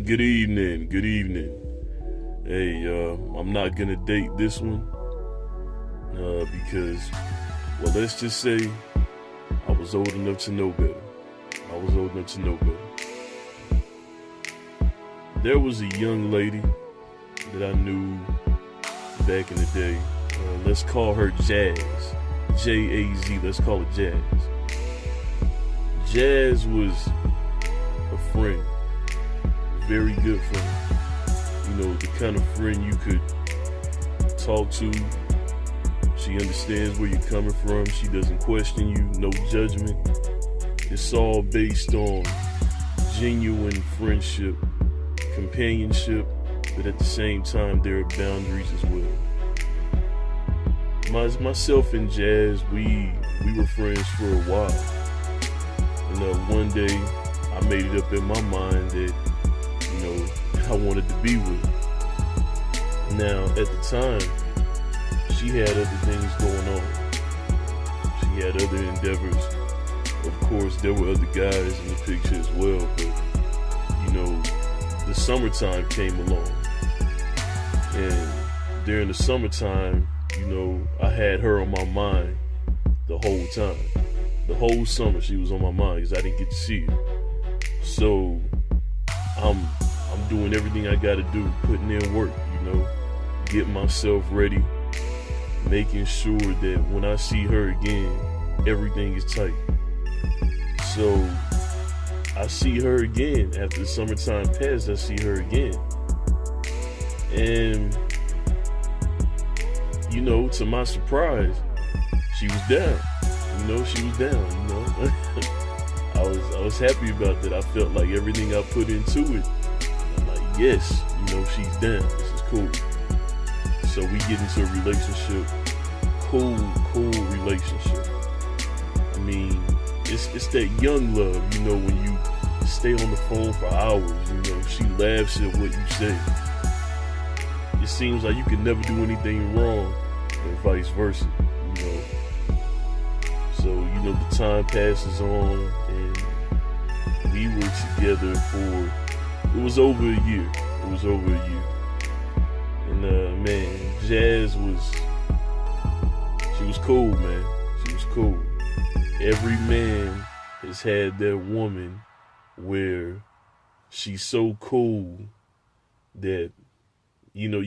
Good evening. Good evening. Hey, I'm not gonna date this one because, well, let's just say I was old enough to know better. There was a young lady that I knew back in the day. Let's call her Jazz. Jaz. Let's call it Jazz. Jazz was a friend. Very good friend. You know, the kind of friend you could talk to. She understands where you're coming from. She doesn't question you. No judgment. It's all based on genuine friendship, companionship, but at the same time, there are boundaries as well. Myself and Jazz, we were friends for a while. And one day, I made it up in my mind that, you know, I wanted to be with her. Now, at the time, she had other things going on. She had other endeavors. Of course, there were other guys in the picture as well, but, you know, the summertime came along. And during the summertime, you know, I had her on my mind the whole time. The whole summer she was on my mind because I didn't get to see her. So I'm doing everything I gotta do, putting in work, you know, getting myself ready, making sure that when I see her again, everything is tight. So I see her again. After the summertime passed, I see her again. And, you know, to my surprise, she was down. You know, she was down, you know. I was happy about that. I felt like everything I put into it, I'm like, yes, you know, she's down. This is cool. So we get into a relationship. Cool relationship. I mean, it's that young love, you know, when you stay on the phone for hours, you know, she laughs at what you say. It seems like you can never do anything wrong, and vice versa, you know. So, you know, the time passes on, and we were together for, it was over a year. And, man, Jazz she was cool, man. She was cool. Every man has had that woman where she's so cool that, you know,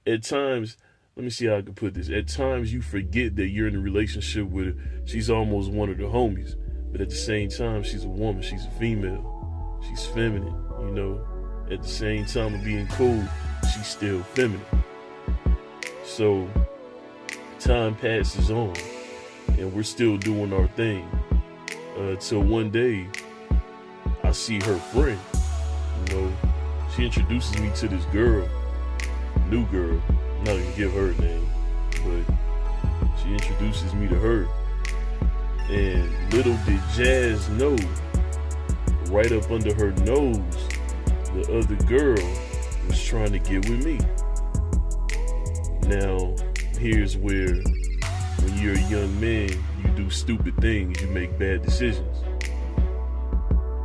at times, let me see how I can put this. At times you forget that you're in a relationship with her. She's almost one of the homies. But at the same time, she's a woman. She's a female. She's feminine, you know. At the same time of being cool, she's still feminine. So time passes on, and we're still doing our thing. Till one day, I see her friend. You know, she introduces me to this girl, new girl. I'm not gonna give her a name, but she introduces me to her. And little did Jazz know, right up under her nose, the other girl was trying to get with me. Now, here's where, when you're a young man, you do stupid things, you make bad decisions.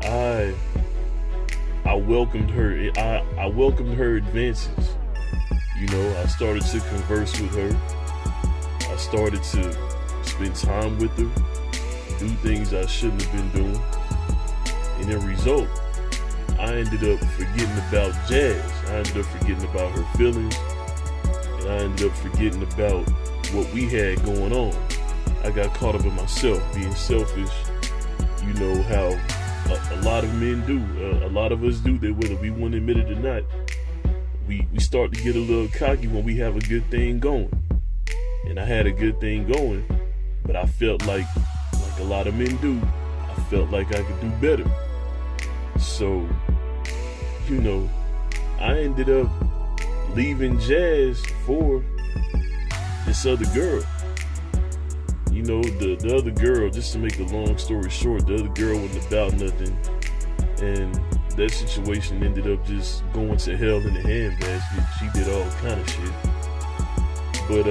I welcomed her. I welcomed her advances. You know, I started to converse with her. I started to spend time with her, do things I shouldn't have been doing. And in result, I ended up forgetting about Jazz. I ended up forgetting about her feelings. And I ended up forgetting about what we had going on. I got caught up in myself, being selfish. You know how a lot of men do. A lot of us do that, whether we want to admit it or not. We start to get a little cocky when we have a good thing going. And I had a good thing going, but I felt like a lot of men do, I felt like I could do better. So, you know, I ended up leaving Jazz for this other girl. You know, the other girl, just to make a long story short, the other girl wasn't about nothing. And that situation ended up just going to hell in a handbasket. She did all kind of shit. But,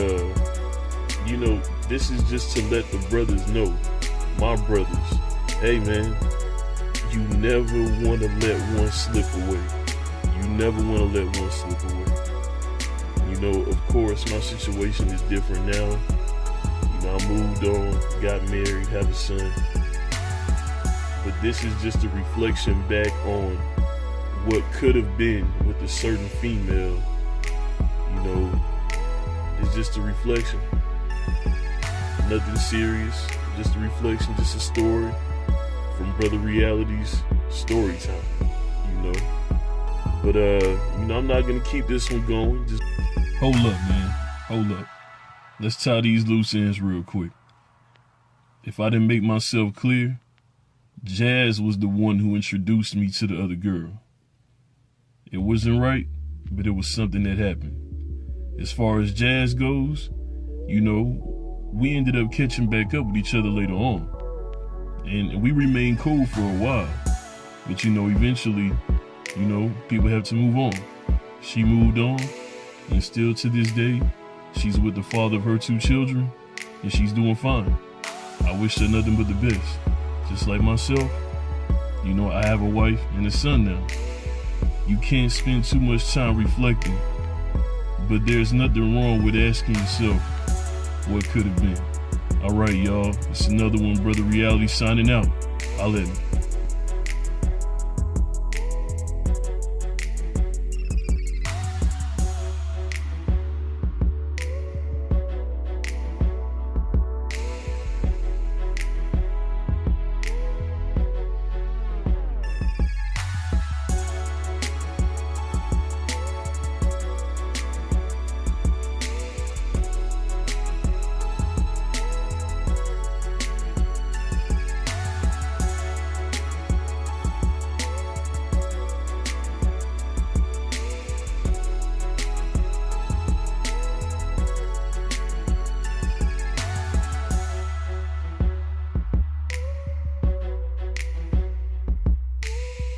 you know, this is just to let the brothers know, my brothers, hey man, you never want to let one slip away. You never want to let one slip away. You know, of course, my situation is different now. You know, I moved on, got married, have a son. But this is just a reflection back on what could have been with a certain female. You know, it's just a reflection. Nothing serious, just a reflection, just a story from Brother Reality's story time, you know. But, you know, I'm not going to keep this one going. Just hold up, man. Hold up. Let's tie these loose ends real quick. If I didn't make myself clear, Jazz was the one who introduced me to the other girl. It wasn't right, but it was something that happened. As far as Jazz goes, you know, we ended up catching back up with each other later on. And we remained cool for a while. But, you know, eventually, you know, people have to move on. She moved on, and still to this day, she's with the father of her 2 children, and she's doing fine. I wish her nothing but the best. Just like myself, you know, I have a wife and a son now. You can't spend too much time reflecting, but there's nothing wrong with asking yourself what could have been. All right, y'all, it's another one, Brother Reality signing out. I'll let me.